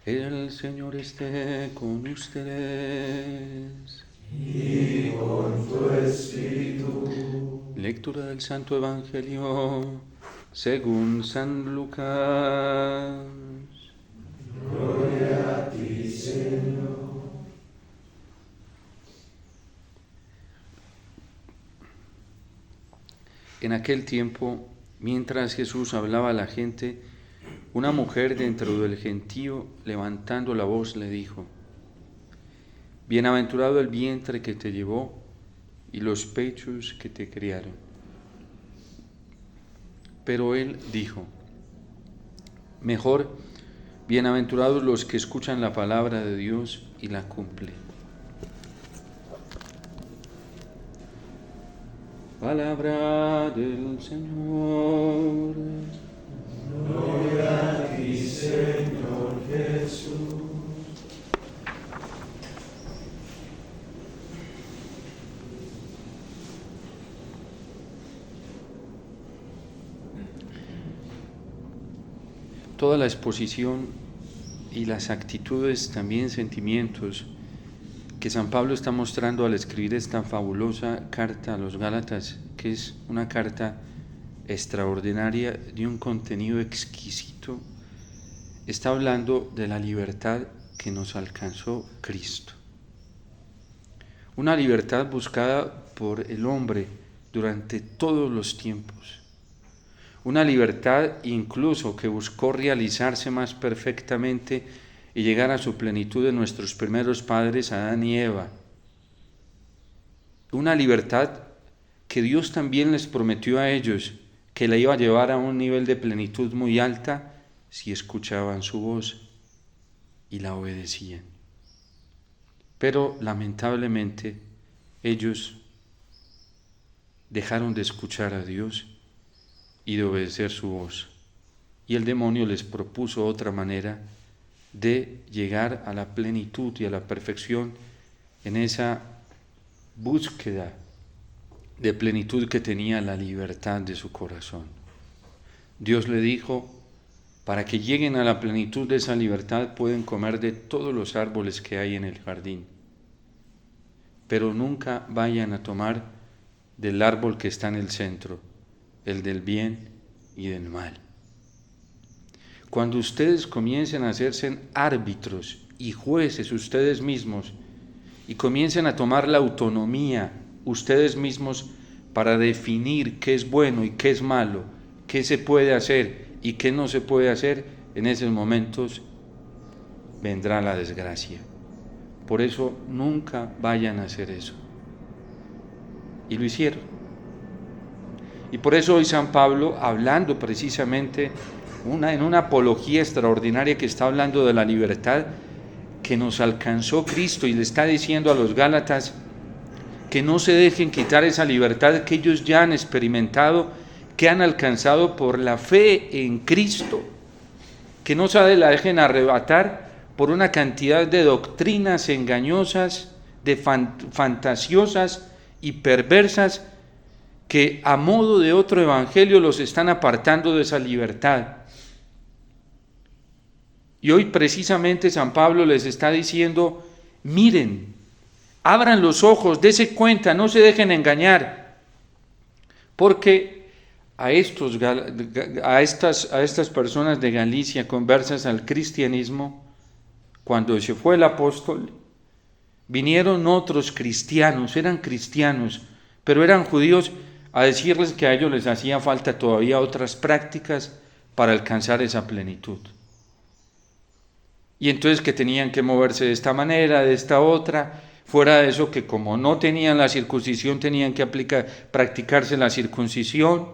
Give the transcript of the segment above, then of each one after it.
El Señor esté con ustedes. Y con tu espíritu. Lectura del Santo Evangelio según San Lucas. Gloria a ti, Señor. En aquel tiempo, mientras Jesús hablaba a la gente, una mujer dentro del gentío, levantando la voz, le dijo: Bienaventurado el vientre que te llevó y los pechos que te criaron. Pero él dijo: Mejor, bienaventurados los que escuchan la palabra de Dios y la cumplen. Palabra del Señor. Gloria a ti, Señor Jesús. Toda la exposición y las actitudes, también sentimientos, que San Pablo está mostrando al escribir esta fabulosa carta a los Gálatas, que es una carta extraordinaria de un contenido exquisito, está hablando de la libertad que nos alcanzó Cristo. Una libertad buscada por el hombre durante todos los tiempos. Una libertad incluso que buscó realizarse más perfectamente y llegar a su plenitud en nuestros primeros padres, Adán y Eva. Una libertad que Dios también les prometió a ellos, que la iba a llevar a un nivel de plenitud muy alta si escuchaban su voz y la obedecían. Pero lamentablemente ellos dejaron de escuchar a Dios y de obedecer su voz. Y el demonio les propuso otra manera de llegar a la plenitud y a la perfección en esa búsqueda de plenitud que tenía la libertad de su corazón. Dios le dijo: para que lleguen a la plenitud de esa libertad pueden comer de todos los árboles que hay en el jardín, pero nunca vayan a tomar del árbol que está en el centro, el del bien y del mal. Cuando ustedes comiencen a hacerse árbitros y jueces ustedes mismos y comiencen a tomar la autonomía ustedes mismos para definir qué es bueno y qué es malo, qué se puede hacer y qué no se puede hacer, en esos momentos vendrá la desgracia. Por eso nunca vayan a hacer eso. Y lo hicieron. Y por eso hoy San Pablo, hablando precisamente en una apología extraordinaria que está hablando de la libertad que nos alcanzó Cristo, y le está diciendo a los Gálatas que no se dejen quitar esa libertad que ellos ya han experimentado, que han alcanzado por la fe en Cristo, que no se la dejen arrebatar por una cantidad de doctrinas engañosas, de fantasiosas y perversas, que a modo de otro evangelio los están apartando de esa libertad. Y hoy precisamente San Pablo les está diciendo: miren, abran los ojos, dense cuenta, no se dejen engañar, porque a estas personas de Galicia conversas al cristianismo, cuando se fue el apóstol, vinieron otros cristianos, eran cristianos, pero eran judíos, a decirles que a ellos les hacía falta todavía otras prácticas para alcanzar esa plenitud. Y entonces que tenían que moverse de esta manera, de esta otra, fuera de eso que como no tenían la circuncisión tenían que practicarse la circuncisión.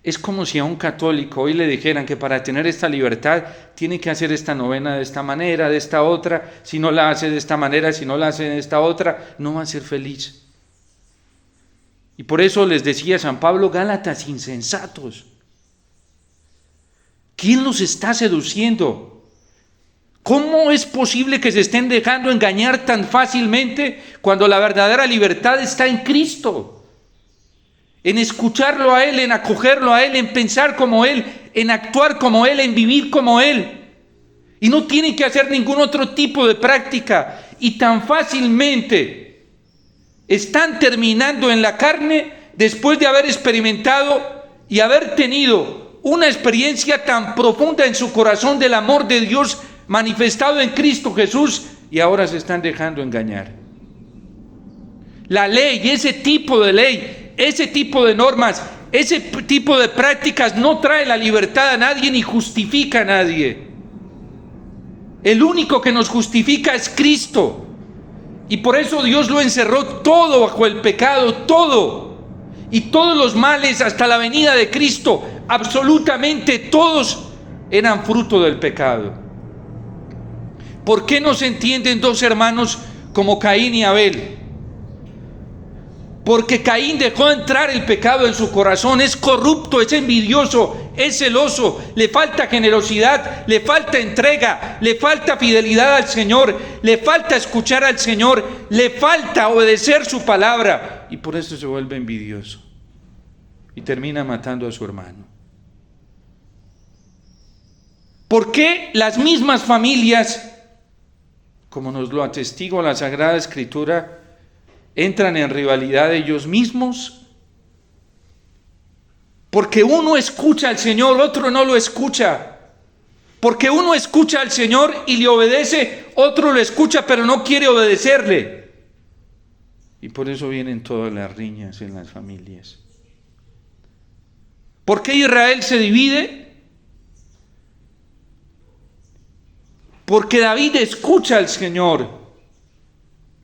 Es como si a un católico hoy le dijeran que para tener esta libertad tiene que hacer esta novena de esta manera, de esta otra, si no la hace de esta manera, si no la hace de esta otra, no va a ser feliz. Y por eso les decía San Pablo: Gálatas insensatos, ¿quién los está seduciendo? ¿Cómo es posible que se estén dejando engañar tan fácilmente cuando la verdadera libertad está en Cristo? En escucharlo a Él, en acogerlo a Él, en pensar como Él, en actuar como Él, en vivir como Él. y no tienen que hacer ningún otro tipo de práctica, y tan fácilmente están terminando en la carne después de haber experimentado y haber tenido una experiencia tan profunda en su corazón del amor de Dios manifestado en Cristo Jesús, y ahora se están dejando engañar. La ley, ese tipo de ley, ese tipo de normas, ese tipo de prácticas no trae la libertad a nadie ni justifica a nadie. El único que nos justifica es Cristo. Y por eso Dios lo encerró todo bajo el pecado, todo. Y todos los males hasta la venida de Cristo, absolutamente todos eran fruto del pecado. ¿Por qué no se entienden dos hermanos como Caín y Abel? Porque Caín dejó entrar el pecado en su corazón, es corrupto, es envidioso, es celoso, le falta generosidad, le falta entrega, le falta fidelidad al Señor, le falta escuchar al Señor, le falta obedecer su palabra, y por eso se vuelve envidioso y termina matando a su hermano. ¿Por qué las mismas familias, como nos lo atestigua la Sagrada Escritura, entran en rivalidad ellos mismos? Porque uno escucha al Señor, otro no lo escucha. Porque uno escucha al Señor y le obedece, otro lo escucha pero no quiere obedecerle. Y por eso vienen todas las riñas en las familias. ¿Por qué Israel se divide? Porque David escucha al Señor,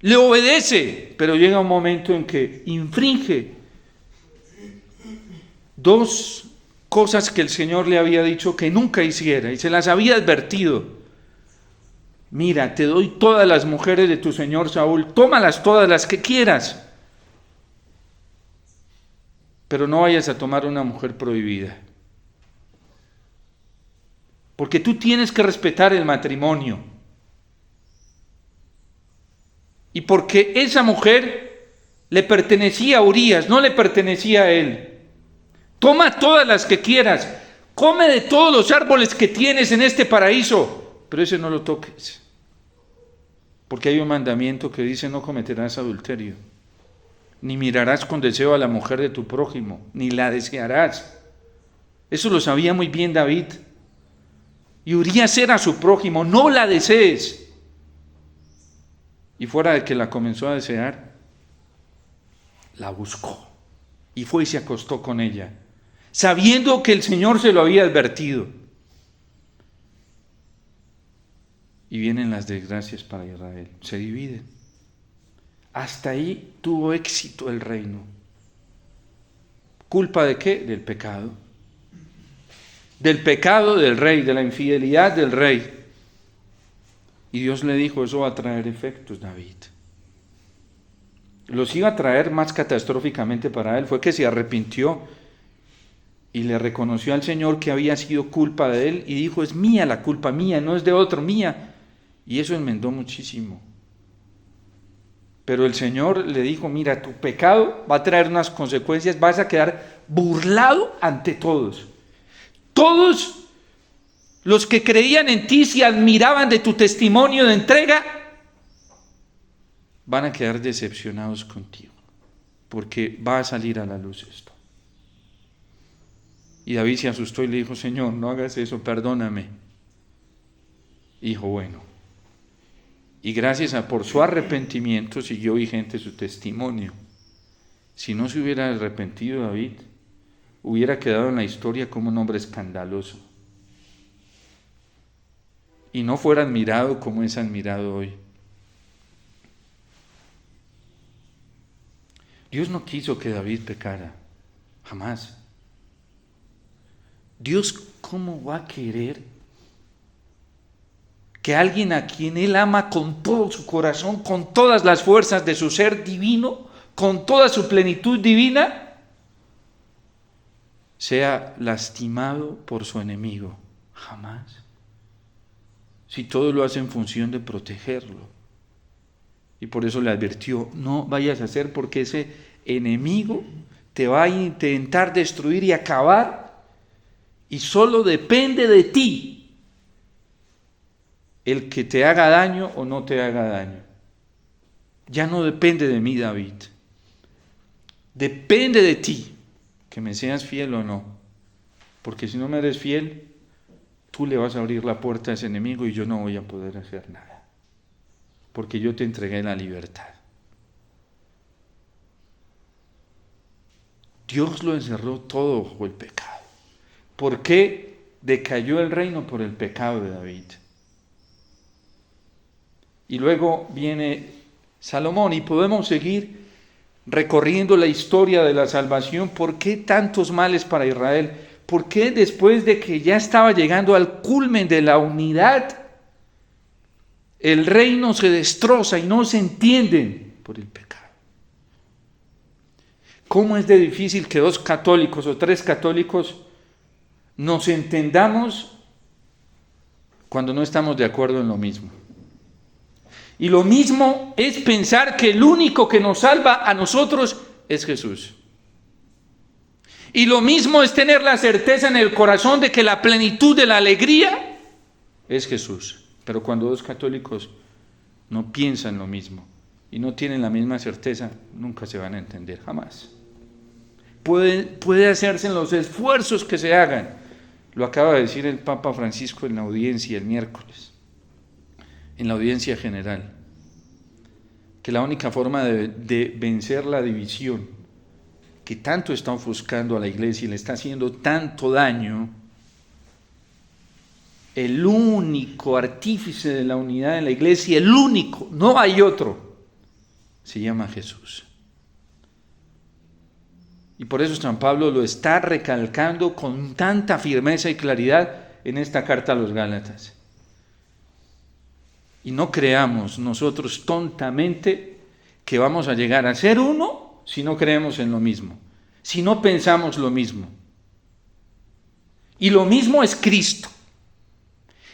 le obedece, pero llega un momento en que infringe dos cosas que el Señor le había dicho que nunca hiciera, y se las había advertido. Mira, te doy todas las mujeres de tu señor Saúl, tómalas todas las que quieras, pero no vayas a tomar una mujer prohibida. Porque tú tienes que respetar el matrimonio. Y porque esa mujer le pertenecía a Urías, no le pertenecía a él. Toma todas las que quieras, come de todos los árboles que tienes en este paraíso, pero ese no lo toques. Porque hay un mandamiento que dice: no cometerás adulterio, ni mirarás con deseo a la mujer de tu prójimo, ni la desearás. Eso lo sabía muy bien David. Y Urías era su prójimo, no la desees. Y fuera de que la comenzó a desear, la buscó y fue y se acostó con ella, sabiendo que el Señor se lo había advertido. Y vienen las desgracias para Israel, se dividen. Hasta ahí tuvo éxito el reino. ¿Culpa de qué? Del pecado. Del pecado del rey, de la infidelidad del rey. Y Dios le dijo: eso va a traer efectos, David. Los iba a traer más catastróficamente para él. Fue que se arrepintió y le reconoció al Señor que había sido culpa de él y dijo: es mía la culpa, mía, no es de otro, mía. Y eso enmendó muchísimo. Pero el Señor le dijo: mira, tu pecado va a traer unas consecuencias, vas a quedar burlado ante todos. Todos los que creían en ti, se admiraban de tu testimonio de entrega, van a quedar decepcionados contigo, porque va a salir a la luz esto. Y David se asustó y le dijo: Señor, no hagas eso, perdóname. Y dijo: bueno. Y gracias por su arrepentimiento siguió vigente su testimonio. Si no se hubiera arrepentido David, hubiera quedado en la historia como un hombre escandaloso. Y no fuera admirado como es admirado hoy. Dios no quiso que David pecara, jamás. Dios, ¿cómo va a querer que alguien a quien Él ama con todo su corazón, con todas las fuerzas de su ser divino, con toda su plenitud divina, sea lastimado por su enemigo? Jamás. Si todo lo hace en función de protegerlo. Y por eso le advirtió: no vayas a hacer, porque ese enemigo te va a intentar destruir y acabar, y solo depende de ti el que te haga daño o no te haga daño. Ya no depende de mí, David. Depende de ti, que me seas fiel o no. Porque si no me eres fiel, tú le vas a abrir la puerta a ese enemigo y yo no voy a poder hacer nada. Porque yo te entregué la libertad. Dios lo encerró todo bajo el pecado. ¿Por qué decayó el reino? Por el pecado de David. Y luego viene Salomón y podemos seguir recorriendo la historia de la salvación. ¿Por qué tantos males para Israel? ¿Por qué después de que ya estaba llegando al culmen de la unidad, el reino se destroza y no se entienden por el pecado? ¿Cómo es de difícil que dos católicos o tres católicos nos entendamos cuando no estamos de acuerdo en lo mismo? Y lo mismo es pensar que el único que nos salva a nosotros es Jesús. Y lo mismo es tener la certeza en el corazón de que la plenitud de la alegría es Jesús. Pero cuando dos católicos no piensan lo mismo y no tienen la misma certeza, nunca se van a entender, jamás. Puede hacerse en los esfuerzos que se hagan. Lo acaba de decir el Papa Francisco en la audiencia el miércoles, en la audiencia general, que la única forma de vencer la división que tanto está ofuscando a la iglesia y le está haciendo tanto daño, el único artífice de la unidad en la iglesia, el único, no hay otro, se llama Jesús. Y por eso San Pablo lo está recalcando con tanta firmeza y claridad en esta carta a los Gálatas. Y no creamos nosotros tontamente que vamos a llegar a ser uno si no creemos en lo mismo, si no pensamos lo mismo. Y lo mismo es Cristo.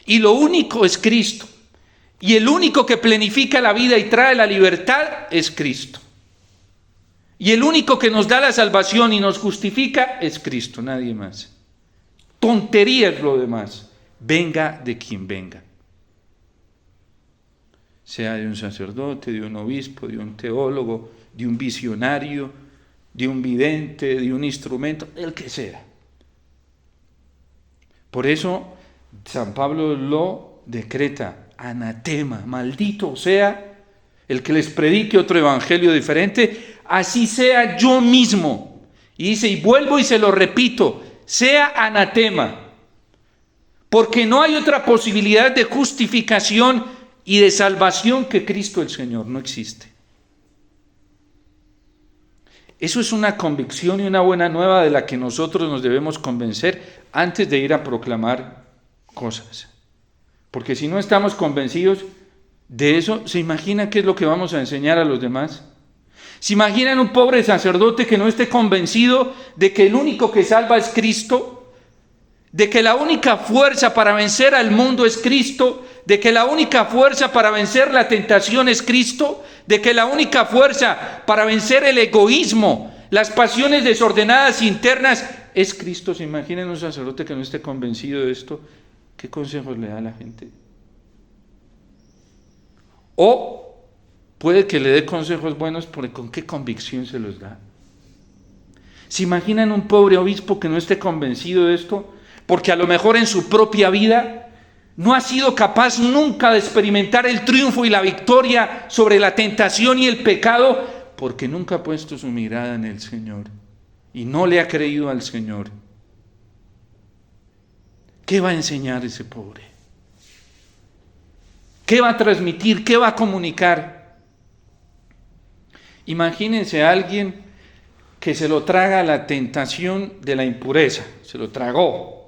Y lo único es Cristo. Y el único que planifica la vida y trae la libertad es Cristo. Y el único que nos da la salvación y nos justifica es Cristo, nadie más. Tontería es lo demás, venga de quien venga. Sea de un sacerdote, de un obispo, de un teólogo, de un visionario, de un vidente, de un instrumento, el que sea. Por eso San Pablo lo decreta, anatema, maldito sea el que les predique otro evangelio diferente, así sea yo mismo. Y dice, y vuelvo y se lo repito, sea anatema, porque no hay otra posibilidad de justificación y de salvación que Cristo el Señor, no existe. Eso es una convicción y una buena nueva de la que nosotros nos debemos convencer antes de ir a proclamar cosas. Porque si no estamos convencidos de eso, ¿se imagina qué es lo que vamos a enseñar a los demás? ¿Se imaginan un pobre sacerdote que no esté convencido de que el único que salva es Cristo? ¿De que la única fuerza para vencer al mundo es Cristo? ¿De que la única fuerza para vencer la tentación es Cristo? ¿De que la única fuerza para vencer el egoísmo, las pasiones desordenadas internas es Cristo? ¿Se imaginan un sacerdote que no esté convencido de esto? ¿Qué consejos le da a la gente? O puede que le dé consejos buenos, pero ¿con qué convicción se los da? ¿Se imaginan un pobre obispo que no esté convencido de esto? Porque a lo mejor en su propia vida no ha sido capaz nunca de experimentar el triunfo y la victoria sobre la tentación y el pecado, porque nunca ha puesto su mirada en el Señor y no le ha creído al Señor. ¿Qué va a enseñar ese pobre? ¿Qué va a transmitir? ¿Qué va a comunicar? Imagínense a alguien que se lo traga la tentación de la impureza, se lo tragó.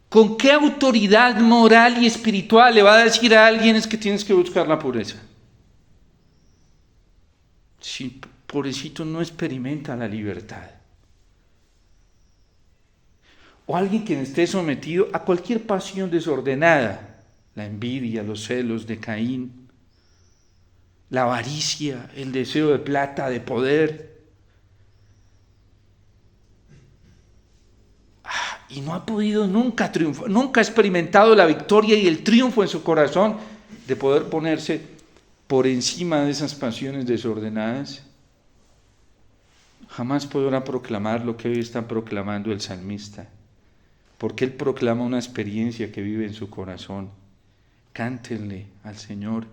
¿Con qué autoridad moral y espiritual le va a decir a alguien es que tienes que buscar la pureza? Si pobrecito no experimenta la libertad. O alguien que esté sometido a cualquier pasión desordenada, la envidia, los celos de Caín, la avaricia, el deseo de plata, de poder. y no ha podido nunca triunfar, nunca ha experimentado la victoria y el triunfo en su corazón de poder ponerse por encima de esas pasiones desordenadas, jamás podrá proclamar lo que hoy está proclamando el salmista, porque él proclama una experiencia que vive en su corazón. Cántenle al Señor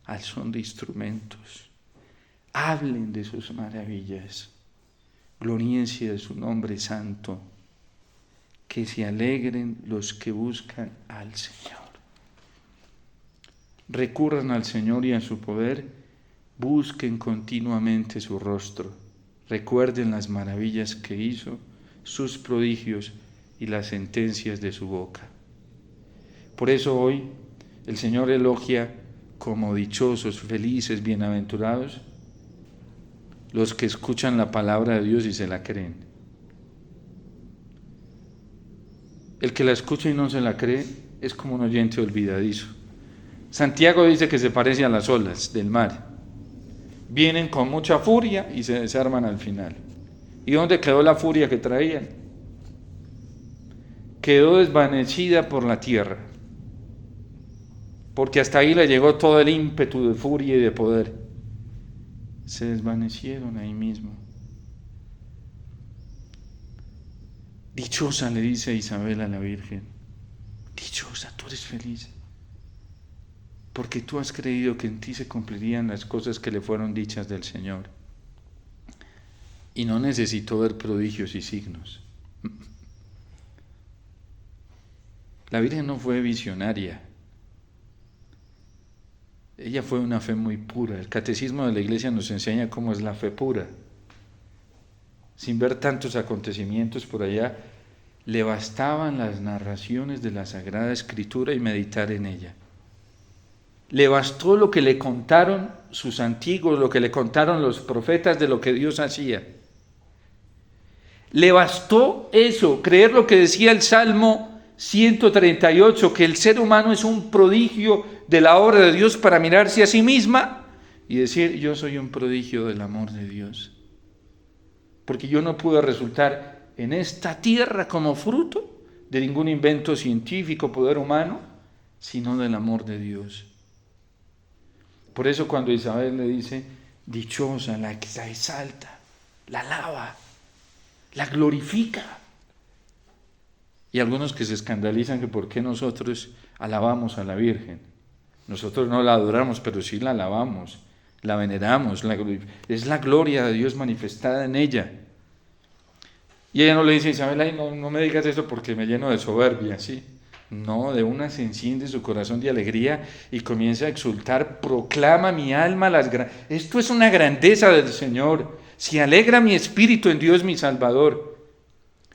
al son de instrumentos, hablen de sus maravillas, gloríense de su nombre santo, que se alegren los que buscan al Señor. Recurran al Señor y a su poder, busquen continuamente su rostro, recuerden las maravillas que hizo, sus prodigios y las sentencias de su boca. Por eso hoy el Señor elogia como dichosos, felices, bienaventurados los que escuchan la palabra de Dios y se la creen. El que la escucha y no se la cree es como un oyente olvidadizo. Santiago dice que se parece a las olas del mar. Vienen con mucha furia y se desarman al final. ¿Y dónde quedó la furia que traían? Quedó desvanecida por la tierra, porque hasta ahí le llegó todo el ímpetu de furia y de poder. Se desvanecieron ahí mismo. Dichosa, le dice Isabel a la Virgen, dichosa, tú eres feliz, porque tú has creído que en ti se cumplirían las cosas que le fueron dichas del Señor. Y no necesitó ver prodigios y signos. La Virgen no fue visionaria. Ella fue una fe muy pura. El catecismo de la Iglesia nos enseña cómo es la fe pura. Sin ver tantos acontecimientos por allá, le bastaban las narraciones de la Sagrada Escritura y meditar en ella. Le bastó lo que le contaron sus antiguos, lo que le contaron los profetas de lo que Dios hacía. Le bastó eso, creer lo que decía el Salmo 138, que el ser humano es un prodigio de la obra de Dios para mirarse a sí misma y decir, yo soy un prodigio del amor de Dios. Porque yo no pude resultar en esta tierra como fruto de ningún invento científico, poder humano, sino del amor de Dios. Por eso cuando Isabel le dice, dichosa, la exalta, la alaba, la glorifica. Y algunos que se escandalizan que por qué nosotros alabamos a la Virgen. Nosotros no la adoramos, pero sí la alabamos, la veneramos, es la gloria de Dios manifestada en ella. Y ella no le dice a Isabel, ay, no me digas eso porque me lleno de soberbia, ¿sí? No, de una se enciende su corazón de alegría y comienza a exultar, proclama mi alma esto es una grandeza del Señor, se alegra mi espíritu en Dios mi Salvador.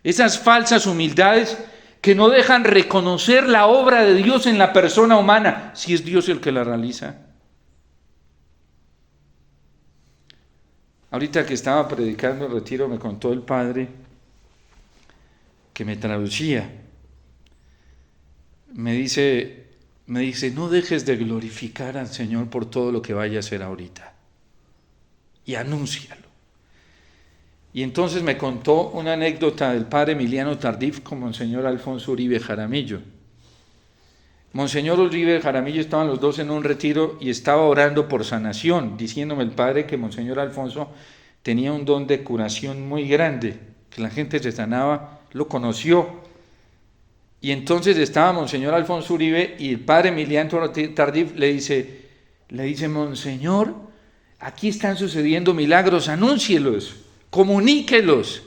Esas falsas humildades que no dejan reconocer la obra de Dios en la persona humana, si es Dios el que la realiza. Ahorita que estaba predicando el retiro me contó el padre que me traducía. Me dice, no dejes de glorificar al Señor por todo lo que vaya a hacer ahorita. Y anúncialo. Y entonces me contó una anécdota del padre Emiliano Tardif con Monseñor Alfonso Uribe Jaramillo. Monseñor Uribe Jaramillo estaban los dos en un retiro y estaba orando por sanación, diciéndome el padre que Monseñor Alfonso tenía un don de curación muy grande, que la gente se sanaba, lo conoció. Y entonces estaba Monseñor Alfonso Uribe y el padre Emiliano Tardif le dice, Monseñor, aquí están sucediendo milagros, anúncielos, comuníquelos.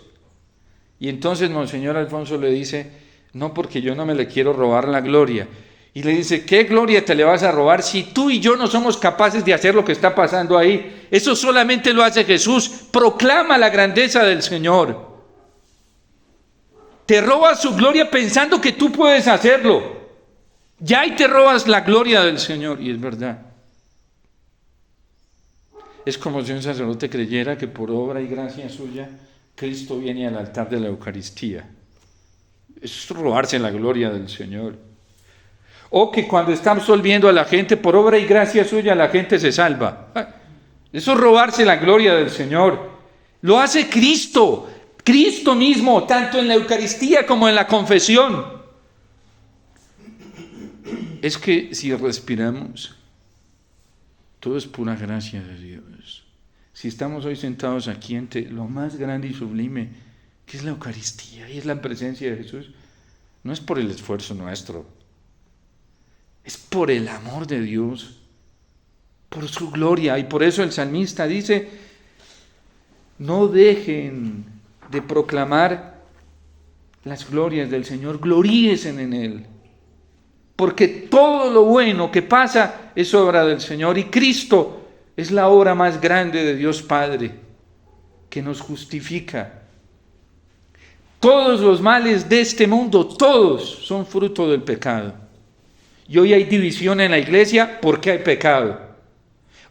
Y entonces Monseñor Alfonso le dice, no, porque yo no me le quiero robar la gloria. Y le dice, ¿qué gloria te le vas a robar si tú y yo no somos capaces de hacer lo que está pasando ahí? Eso solamente lo hace Jesús. Proclama la grandeza del Señor. Te robas su gloria pensando que tú puedes hacerlo. Ya y te robas la gloria del Señor. Y es verdad. Es como si un sacerdote creyera que por obra y gracia suya Cristo viene al altar de la Eucaristía. Eso es robarse la gloria del Señor. O que cuando está absolviendo a la gente, por obra y gracia suya la gente se salva. Eso es robarse la gloria del Señor. Lo hace Cristo. Cristo mismo, tanto en la Eucaristía como en la confesión. Es que si respiramos, todo es pura gracia de Dios. Si estamos hoy sentados aquí ante lo más grande y sublime, que es la Eucaristía y es la presencia de Jesús, no es por el esfuerzo nuestro, es por el amor de Dios, por su gloria. Y por eso el salmista dice, no dejen de proclamar las glorias del Señor, gloríense en Él, porque todo lo bueno que pasa es obra del Señor, y Cristo es la obra más grande de Dios Padre, que nos justifica. Todos los males de este mundo, todos son fruto del pecado. Y hoy hay división en la iglesia porque hay pecado.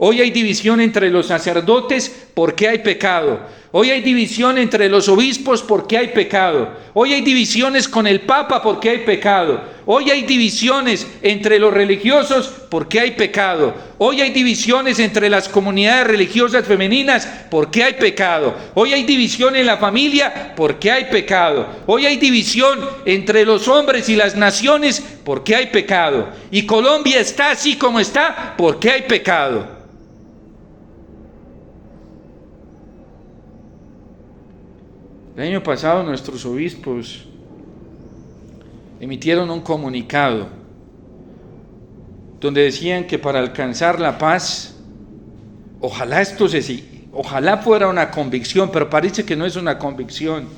Hoy hay división entre los sacerdotes porque hay pecado. Hoy hay división entre los obispos porque hay pecado. Hoy hay divisiones con el Papa porque hay pecado. Hoy hay divisiones entre los religiosos porque hay pecado. Hoy hay divisiones entre las comunidades religiosas femeninas porque hay pecado. Hoy hay división en la familia porque hay pecado. Hoy hay división entre los hombres y las naciones porque hay pecado. Y Colombia está así como está porque hay pecado. El año pasado nuestros obispos emitieron un comunicado donde decían que para alcanzar la paz, ojalá fuera una convicción, pero parece que no es una convicción,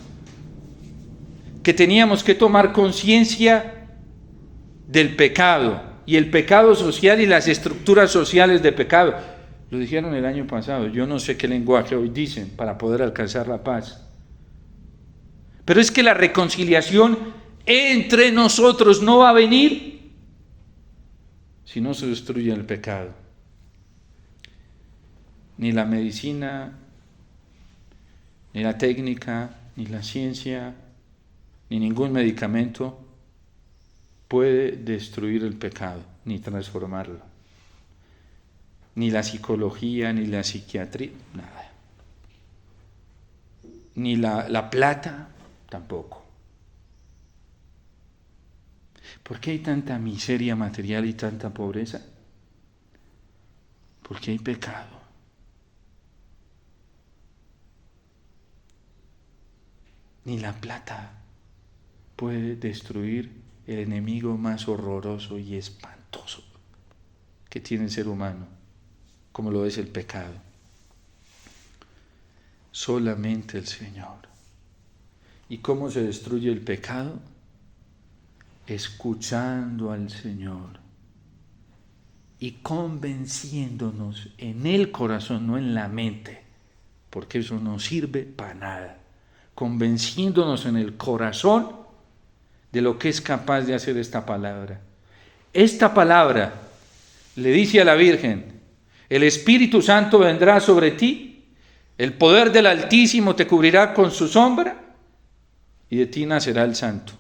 que teníamos que tomar conciencia del pecado y el pecado social y las estructuras sociales de pecado. Lo dijeron el año pasado. Yo no sé qué lenguaje hoy dicen para poder alcanzar la paz. Pero es que la reconciliación entre nosotros no va a venir si no se destruye el pecado. Ni la medicina, ni la técnica, ni la ciencia, ni ningún medicamento puede destruir el pecado, ni transformarlo. Ni la psicología, ni la psiquiatría, nada. Ni la plata, tampoco. ¿Por qué hay tanta miseria material y tanta pobreza? Porque hay pecado. Ni la plata puede destruir el enemigo más horroroso y espantoso que tiene el ser humano, como lo es el pecado. Solamente el Señor. ¿Y cómo se destruye el pecado? Escuchando al Señor y convenciéndonos en el corazón, no en la mente, porque eso no sirve para nada. Convenciéndonos en el corazón de lo que es capaz de hacer esta palabra. Esta palabra le dice a la Virgen: el Espíritu Santo vendrá sobre ti, el poder del Altísimo te cubrirá con su sombra, y de ti nacerá el Santo.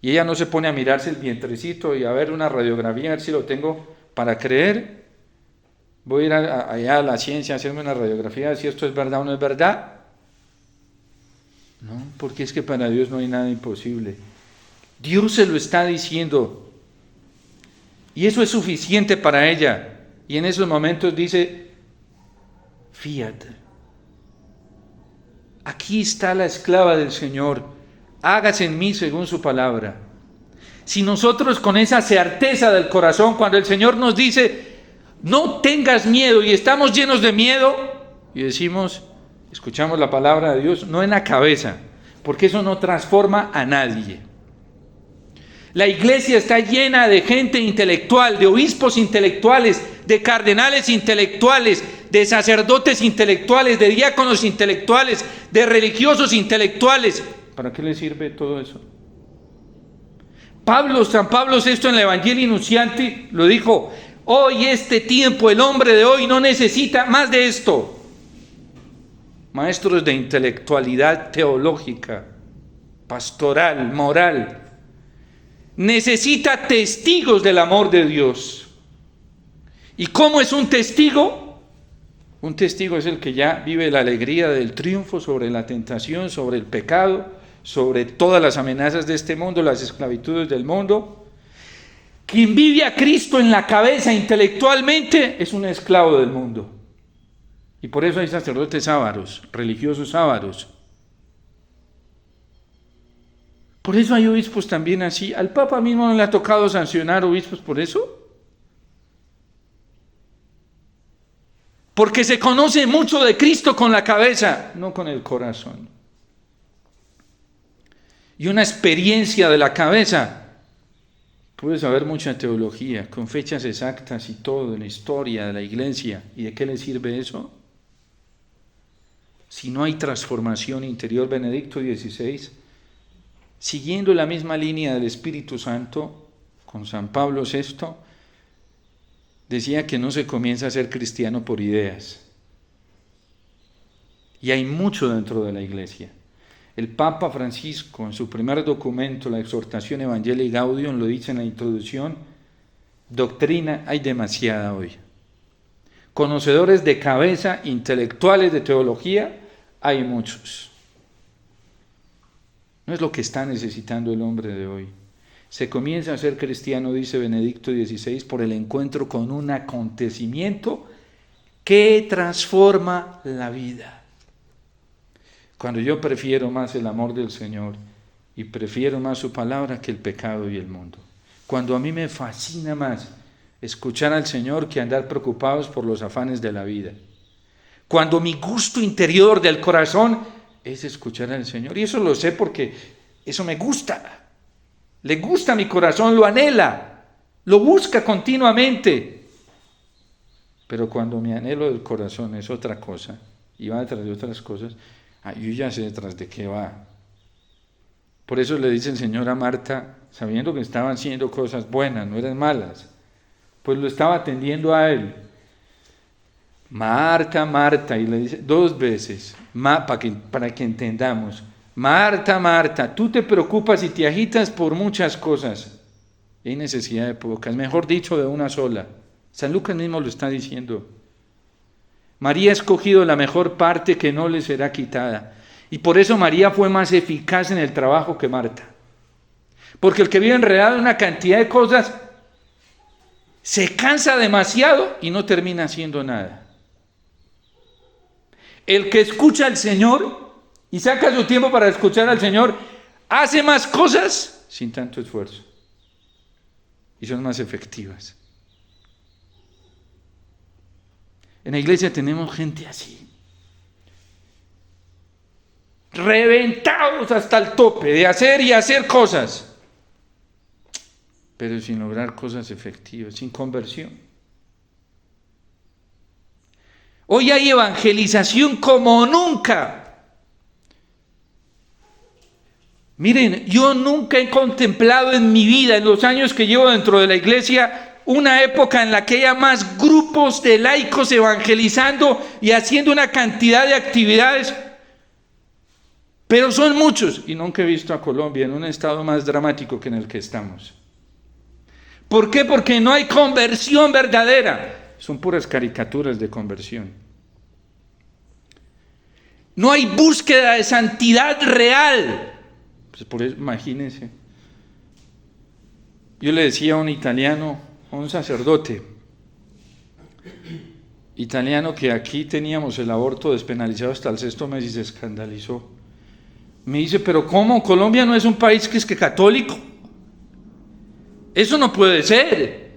Y ella no se pone a mirarse el vientrecito y a ver una radiografía, a ver si lo tengo para creer. Voy a ir allá a la ciencia a hacerme una radiografía, si esto es verdad o no es verdad. No, porque es que para Dios no hay nada imposible. Dios se lo está diciendo. Y eso es suficiente para ella. Y en esos momentos dice: fíjate, aquí está la esclava del Señor. Hágase en mí según su palabra. Si nosotros con esa certeza del corazón, cuando el Señor nos dice: no tengas miedo, y estamos llenos de miedo, y decimos, escuchamos la palabra de Dios, no en la cabeza, porque eso no transforma a nadie. La iglesia está llena de gente intelectual, de obispos intelectuales, de cardenales intelectuales, de sacerdotes intelectuales, de diáconos intelectuales, de religiosos intelectuales. ¿Para qué le sirve todo eso? San Pablo VI en el Evangelio Nunciante lo dijo: hoy este tiempo, el hombre de hoy no necesita más de esto. Maestros de intelectualidad teológica, pastoral, moral. Necesita testigos del amor de Dios. ¿Y cómo es un testigo? Un testigo es el que ya vive la alegría del triunfo sobre la tentación, sobre el pecado, sobre todas las amenazas de este mundo, las esclavitudes del mundo. Quien vive a Cristo en la cabeza intelectualmente es un esclavo del mundo. Y por eso hay sacerdotes ávaros, religiosos ávaros. Por eso hay obispos también así. Al Papa mismo no le ha tocado sancionar obispos por eso. Porque se conoce mucho de Cristo con la cabeza, no con el corazón. Y una experiencia de la cabeza. Puedes saber mucha teología, con fechas exactas y todo, de la historia de la iglesia. ¿Y de qué le sirve eso? Si no hay transformación interior. Benedicto XVI, siguiendo la misma línea del Espíritu Santo, con San Pablo VI, decía que no se comienza a ser cristiano por ideas. Y hay mucho dentro de la iglesia. El Papa Francisco, en su primer documento, la exhortación Evangelii Gaudium, lo dice en la introducción: doctrina hay demasiada hoy. Conocedores de cabeza, intelectuales de teología, hay muchos. No es lo que está necesitando el hombre de hoy. Se comienza a ser cristiano, dice Benedicto XVI, por el encuentro con un acontecimiento que transforma la vida. Cuando yo prefiero más el amor del Señor y prefiero más su palabra que el pecado y el mundo. Cuando a mí me fascina más escuchar al Señor que andar preocupados por los afanes de la vida. Cuando mi gusto interior del corazón es escuchar al Señor. Y eso lo sé porque eso me gusta. Le gusta a mi corazón, lo anhela, lo busca continuamente. Pero cuando mi anhelo del corazón es otra cosa y va detrás de otras cosas, yo ya sé detrás de qué va. Por eso le dice el Señor a Marta, sabiendo que estaban haciendo cosas buenas, no eran malas, pues lo estaba atendiendo a él. Marta, Marta, y le dice 2 veces, para que entendamos. Marta, Marta, tú te preocupas y te agitas por muchas cosas. Hay necesidad de pocas, mejor dicho, de una sola. San Lucas mismo lo está diciendo. María ha escogido la mejor parte que no le será quitada. Y por eso María fue más eficaz en el trabajo que Marta. Porque el que vive enredado en una cantidad de cosas se cansa demasiado y no termina haciendo nada. El que escucha al Señor y saca su tiempo para escuchar al Señor, hace más cosas sin tanto esfuerzo. Y son más efectivas. En la iglesia tenemos gente así. Reventados hasta el tope de hacer y hacer cosas. Pero sin lograr cosas efectivas, sin conversión. Hoy hay evangelización como nunca. Miren, yo nunca he contemplado en mi vida, en los años que llevo dentro de la iglesia, una época en la que haya más grupos de laicos evangelizando y haciendo una cantidad de actividades. Pero son muchos, y nunca he visto a Colombia en un estado más dramático que en el que estamos. ¿Por qué? Porque no hay conversión verdadera. Son puras caricaturas de conversión. No hay búsqueda de santidad real. Pues por eso, imagínense. Yo le decía a un italiano, a un sacerdote italiano, que aquí teníamos el aborto despenalizado hasta el 6º mes y se escandalizó. Me dice, pero ¿cómo? ¿Colombia no es un país que es católico? Eso no puede ser.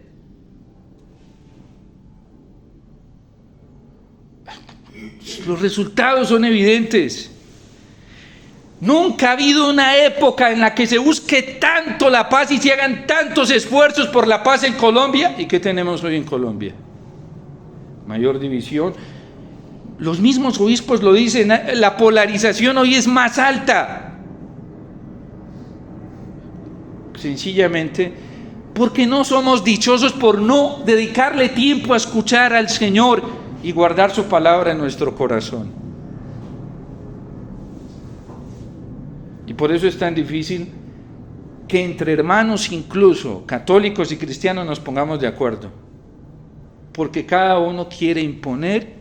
Los resultados son evidentes. Nunca ha habido una época en la que se busque tanto la paz y se hagan tantos esfuerzos por la paz en Colombia. ¿Y qué tenemos hoy en Colombia? Mayor división. Los mismos obispos lo dicen, la polarización hoy es más alta. Sencillamente porque no somos dichosos por no dedicarle tiempo a escuchar al Señor y guardar su palabra en nuestro corazón. Y por eso es tan difícil que entre hermanos, incluso católicos y cristianos, nos pongamos de acuerdo. Porque cada uno quiere imponer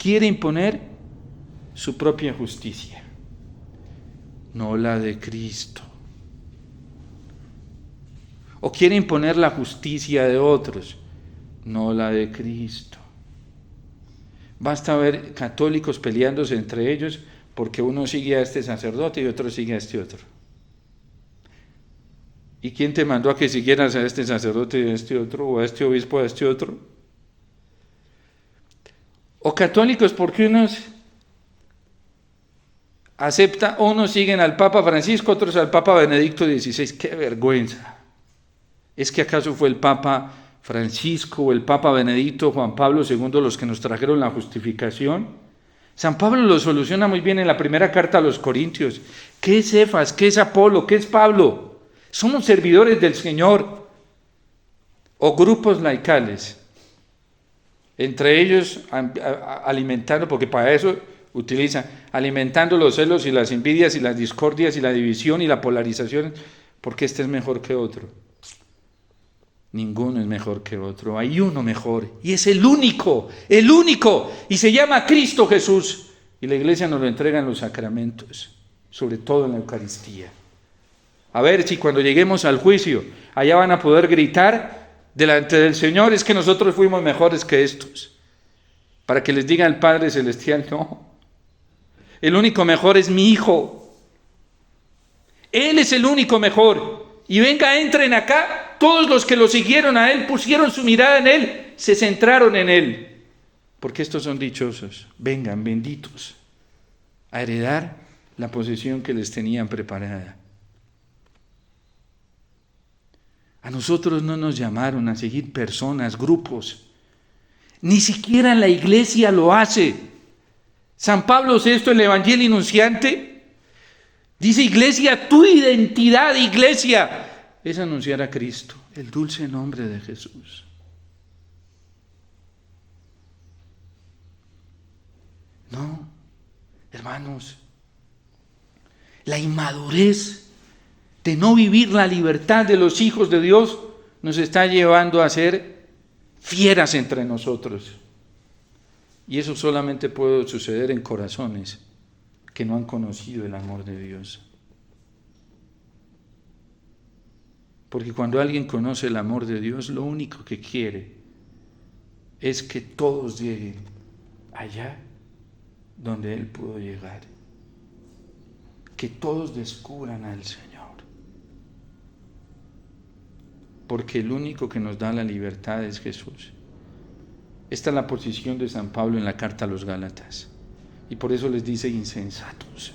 quiere imponer su propia justicia, no la de Cristo. O quiere imponer la justicia de otros, no la de Cristo. Basta ver católicos peleándose entre ellos porque uno sigue a este sacerdote y otro sigue a este otro. ¿Y quién te mandó a que siguieras a este sacerdote y a este otro, o a este obispo y a este otro? O católicos porque unos unos siguen al Papa Francisco, otros al Papa Benedicto XVI. ¡Qué vergüenza! ¿Es que acaso fue el Papa Francisco o el Papa Benedicto, Juan Pablo II, los que nos trajeron la justificación? San Pablo lo soluciona muy bien en la primera carta a los Corintios. ¿Qué es Cefas? ¿Qué es Apolo? ¿Qué es Pablo? Somos servidores del Señor. O grupos laicales, entre ellos alimentando, porque para eso utilizan, alimentando los celos y las envidias y las discordias y la división y la polarización, porque este es mejor que otro. Ninguno es mejor que otro, hay uno mejor, y es el único, y se llama Cristo Jesús, y la iglesia nos lo entrega en los sacramentos, sobre todo en la Eucaristía. A ver si cuando lleguemos al juicio, allá van a poder gritar delante del Señor, es que nosotros fuimos mejores que estos, para que les diga el Padre Celestial, no, el único mejor es mi Hijo, Él es el único mejor, y venga, entren acá, todos los que lo siguieron a Él, pusieron su mirada en Él, se centraron en Él, porque estos son dichosos, vengan, benditos, a heredar la posesión que les tenían preparada. A nosotros no nos llamaron a seguir personas, grupos. Ni siquiera la iglesia lo hace. San Pablo VI, el Evangelio Nunciante, dice: iglesia, tu identidad, iglesia, es anunciar a Cristo, el dulce nombre de Jesús. No, hermanos, la inmadurez de no vivir la libertad de los hijos de Dios nos está llevando a ser fieras entre nosotros. Y eso solamente puede suceder en corazones que no han conocido el amor de Dios. Porque cuando alguien conoce el amor de Dios, lo único que quiere es que todos lleguen allá donde Él pudo llegar. Que todos descubran al Señor. Porque el único que nos da la libertad es Jesús. Esta es la posición de San Pablo en la carta a los Gálatas. Y por eso les dice: insensatos.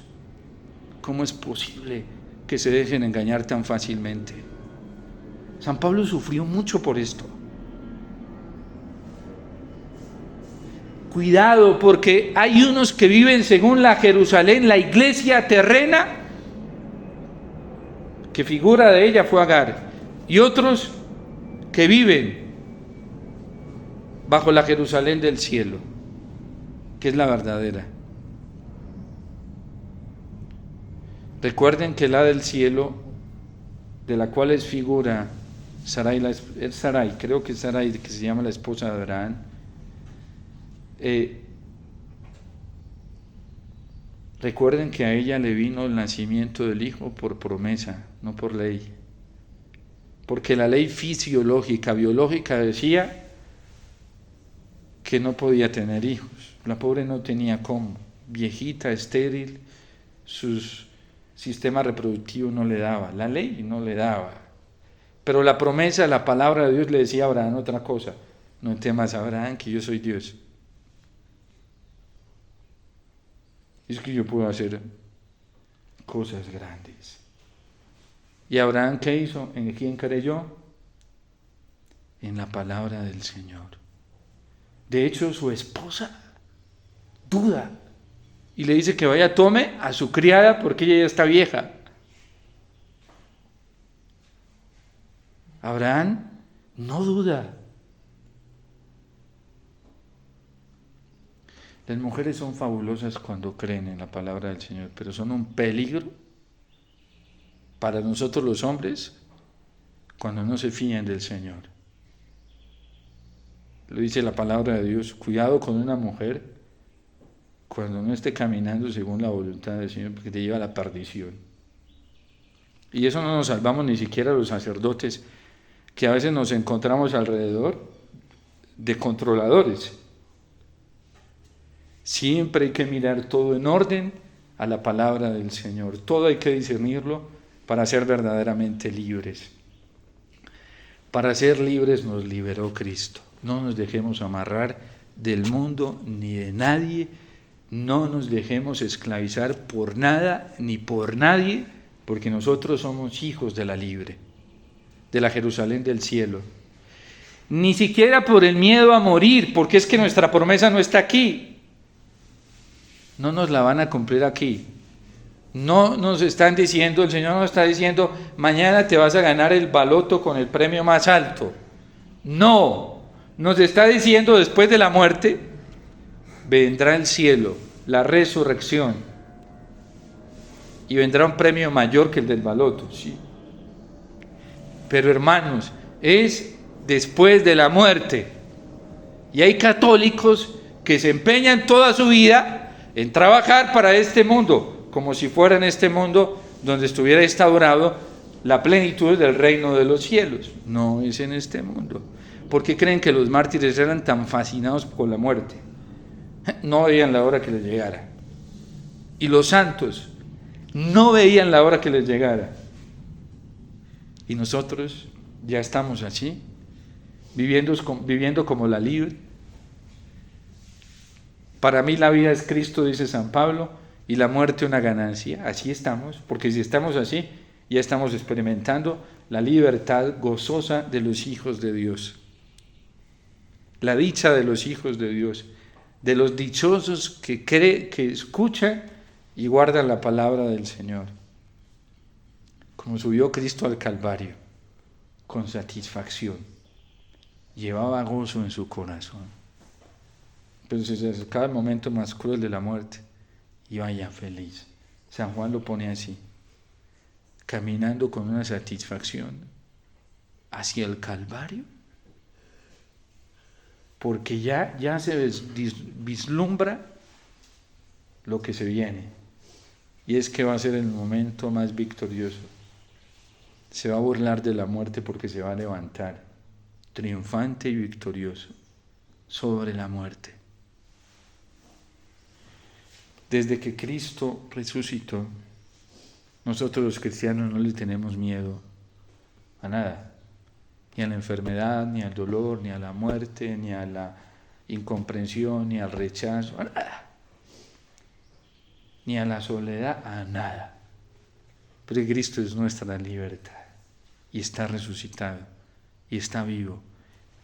¿Cómo es posible que se dejen engañar tan fácilmente? San Pablo sufrió mucho por esto. Cuidado, porque hay unos que viven según la Jerusalén, la iglesia terrena, que figura de ella fue Agar, y otros que viven bajo la Jerusalén del cielo, que es la verdadera. Recuerden que la del cielo, de la cual es figura Sarai, creo que es Sarai, que se llama la esposa de Abraham, recuerden que a ella le vino el nacimiento del hijo por promesa, no por ley. Porque la ley fisiológica, biológica decía que no podía tener hijos. La pobre no tenía cómo, viejita, estéril, su sistema reproductivo no le daba, la ley no le daba. Pero la promesa, la palabra de Dios le decía a Abraham otra cosa: no temas, Abraham, que yo soy Dios. Es que yo puedo hacer cosas grandes. ¿Y Abraham qué hizo? ¿En quién creyó? En la palabra del Señor. De hecho, su esposa duda y le dice que vaya, tome a su criada porque ella ya está vieja. Abraham no duda. Las mujeres son fabulosas cuando creen en la palabra del Señor, pero son un peligro para nosotros los hombres cuando no se fían del Señor. Lo dice la palabra de Dios: cuidado con una mujer cuando no esté caminando según la voluntad del Señor, porque te lleva a la perdición. Y eso no nos salvamos ni siquiera los sacerdotes, que a veces nos encontramos alrededor de controladores. Siempre hay que mirar todo en orden a la palabra del Señor. Todo hay que discernirlo para ser verdaderamente libres. Para ser libres nos liberó Cristo. No nos dejemos amarrar del mundo ni de nadie. No nos dejemos esclavizar por nada ni por nadie, porque nosotros somos hijos de la libre, de la Jerusalén del cielo. Ni siquiera por el miedo a morir, porque es que nuestra promesa no está aquí. No nos la van a cumplir aquí. No nos están diciendo, el Señor nos está diciendo, mañana te vas a ganar el baloto con el premio más alto. No, nos está diciendo después de la muerte, vendrá el cielo, la resurrección, y vendrá un premio mayor que el del baloto, sí. Pero hermanos, es después de la muerte. Y hay católicos que se empeñan toda su vida en trabajar para este mundo, como si fuera en este mundo donde estuviera instaurado la plenitud del reino de los cielos. No es en este mundo. ¿Por qué creen que los mártires eran tan fascinados por la muerte? No veían la hora que les llegara. Y los santos no veían la hora que les llegara. Y nosotros ya estamos así, viviendo como la libre. Para mí la vida es Cristo, dice San Pablo, y la muerte una ganancia. Así estamos, porque si estamos así, ya estamos experimentando la libertad gozosa de los hijos de Dios. La dicha de los hijos de Dios, de los dichosos que escuchan y guardan la palabra del Señor. Como subió Cristo al Calvario, con satisfacción, llevaba gozo en su corazón. Pero se acercaba el momento más cruel de la muerte, iba ya feliz. San Juan lo pone así, caminando con una satisfacción hacia el Calvario, porque ya se vislumbra lo que se viene, y es que va a ser el momento más victorioso. Se va a burlar de la muerte porque se va a levantar triunfante y victorioso sobre la muerte. Desde que Cristo resucitó, nosotros los cristianos no le tenemos miedo a nada, ni a la enfermedad, ni al dolor, ni a la muerte, ni a la incomprensión, ni al rechazo, a nada, ni a la soledad, a nada. Porque Cristo es nuestra libertad, y está resucitado, y está vivo,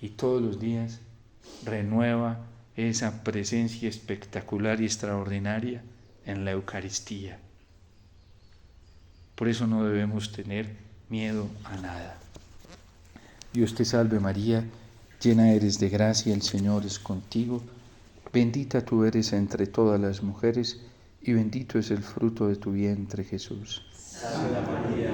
y todos los días renueva esa presencia espectacular y extraordinaria en la Eucaristía. Por eso no debemos tener miedo a nada. Dios te salve María, llena eres de gracia, el Señor es contigo, bendita tú eres entre todas las mujeres, y bendito es el fruto de tu vientre, Jesús. Santa María,